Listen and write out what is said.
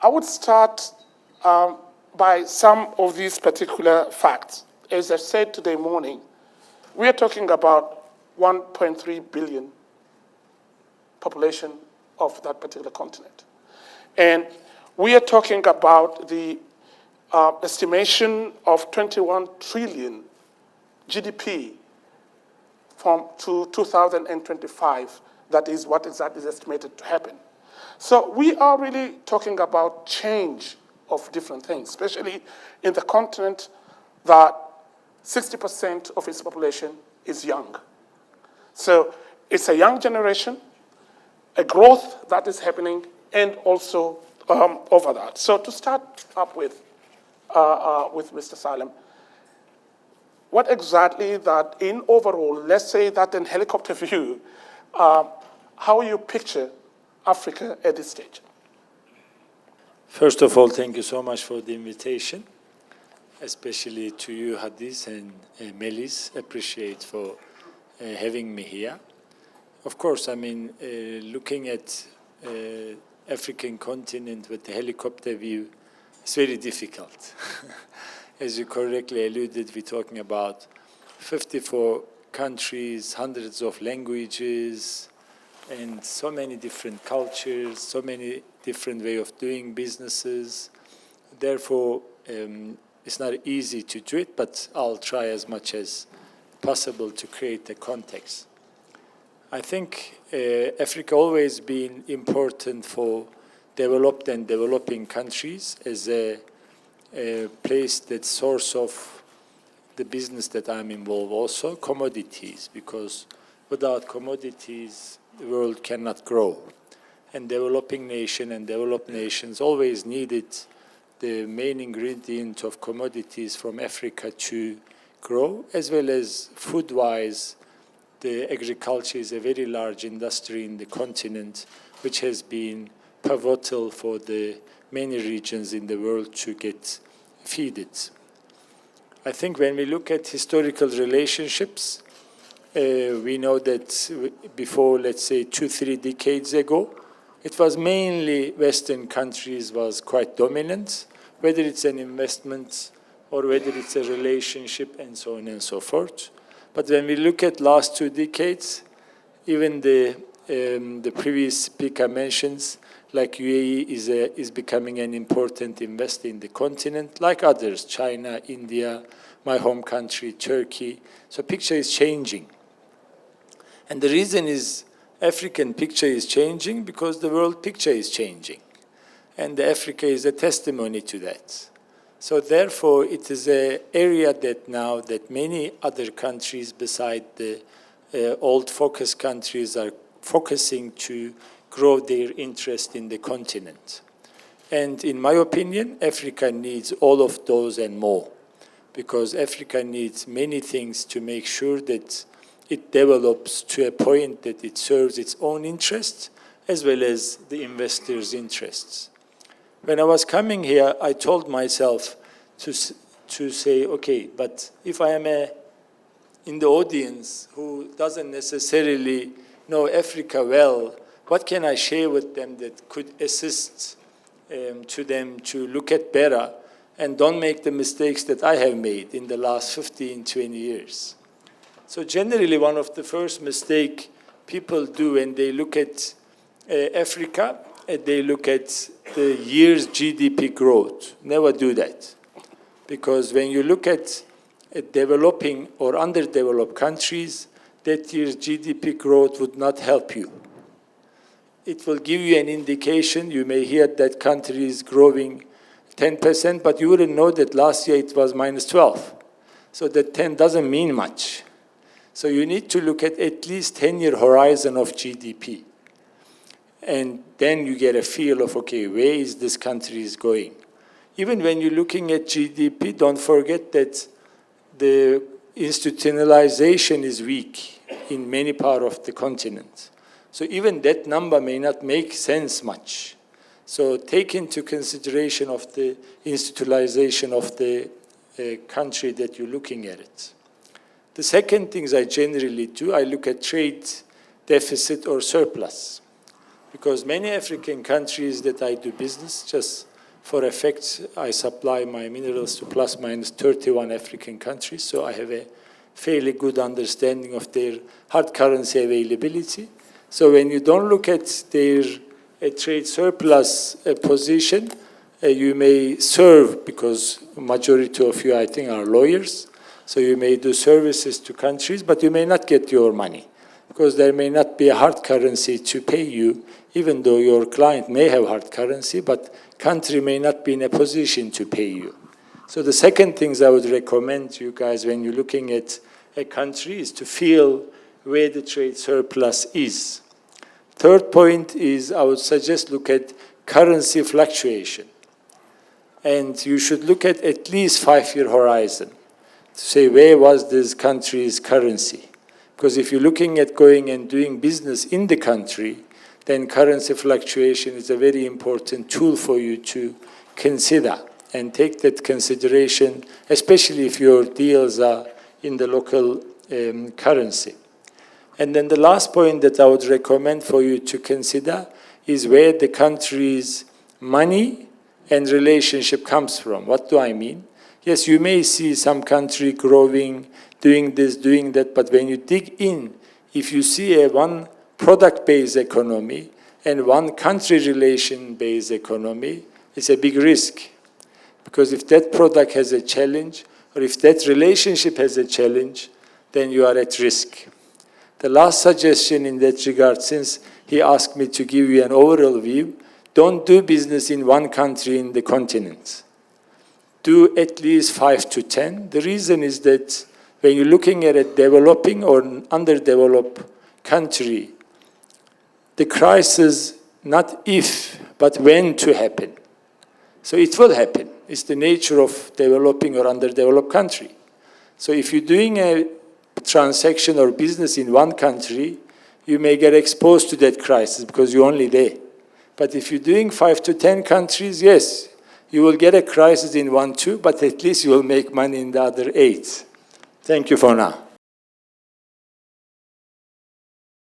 I would start by some of these particular facts. As I said today morning, we are talking about 1.3 billion population of that particular continent. And we are talking about the estimation of 21 trillion GDP from to 2025. That is what exactly is estimated to happen. So we are really talking about change of different things, especially in the continent that 60% of its population is young. So it's a young generation, a growth that is happening, and also over that. So to start up with Mr. Salim, what exactly that in overall, let's say that in helicopter view, how you picture Africa at this stage? First of all, thank you so much for the invitation, especially to you, Hadith, and Melis. Appreciate for having me here. Of course, I mean, looking at African continent with the helicopter view, it's very difficult. As you correctly alluded, we're talking about 54 countries, hundreds of languages, and so many different cultures, so many different way of doing businesses. Therefore, it's not easy to do it, but I'll try as much as possible to create a context. I think Africa always been important for developed and developing countries as a place that's source of the business that I'm involved also, commodities, because without commodities, the world cannot grow. And developing nation and developed nations always needed the main ingredient of commodities from Africa to grow, as well as food-wise. The agriculture is a very large industry in the continent, which has been pivotal for the many regions in the world to get feeded. I think when we look at historical relationships, we know that before, let's say, 2-3 decades ago, it was mainly Western countries was quite dominant, whether it's an investment or whether it's a relationship and so on and so forth. But when we look at last 2 decades, even the previous speaker mentions, like UAE is becoming an important investor in the continent, like others, China, India, my home country, Turkey. So picture is changing. And the reason is African picture is changing because the world picture is changing. And Africa is a testimony to that. So therefore, it is an area that now that many other countries beside the old focus countries are focusing to grow their interest in the continent. And in my opinion, Africa needs all of those and more, because Africa needs many things to make sure that it develops to a point that it serves its own interests as well as the investors' interests. When I was coming here, I told myself to say, okay, but if I am in the audience who doesn't necessarily know Africa well, what can I share with them that could assist to them to look at better and don't make the mistakes that I have made in the last 15, 20 years? So generally, one of the first mistakes people do when they look at Africa, they look at the year's GDP growth. Never do that. Because when you look at developing or underdeveloped countries, that year's GDP growth would not help you. It will give you an indication. You may hear that country is growing 10%, but you wouldn't know that last year it was minus 12. So that 10 doesn't mean much. So you need to look at least 10-year horizon of GDP. And then you get a feel of, okay, where is this country is going? Even when you're looking at GDP, don't forget that the institutionalization is weak in many parts of the continent. So even that number may not make sense much. So take into consideration of the institutionalization of the country that you're looking at it. The second things I generally do, I look at trade deficit or surplus. Because many African countries that I do business, just For effect, I supply my minerals to plus minus 31 African countries, so I have a fairly good understanding of their hard currency availability. So when you don't look at their trade surplus position, you may serve, because majority of you, I think, are lawyers, so you may do services to countries, but you may not get your money, because there may not be a hard currency to pay you, even though your client may have hard currency, but country may not be in a position to pay you. So the second things I would recommend you guys when you're looking at a country is to feel where the trade surplus is. Third point is I would suggest look at currency fluctuation. And you should look at least 5-year horizon to say where was this country's currency. Because if you're looking at going and doing business in the country, then currency fluctuation is a very important tool for you to consider and take that consideration, especially if your deals are in the local currency. And then the last point that I would recommend for you to consider is where the country's money and relationship comes from. What do I mean? Yes, you may see some country growing, doing this, doing that, but when you dig in, if you see a one product-based economy and one country relation-based economy, it's a big risk. Because if that product has a challenge, or if that relationship has a challenge, then you are at risk. The last suggestion in that regard, since he asked me to give you an overall view, don't do business in one country in the continent. Do at least 5 to 10. The reason is that when you're looking at a developing or underdeveloped country, the crisis, not if, but when to happen. So it will happen. It's the nature of developing or underdeveloped country. So if you're doing a transaction or business in one country, you may get exposed to that crisis because you're only there. But if you're doing 5 to 10 countries, yes, you will get a crisis in 1, 2, but at least you will make money in the other 8. Thank you for now.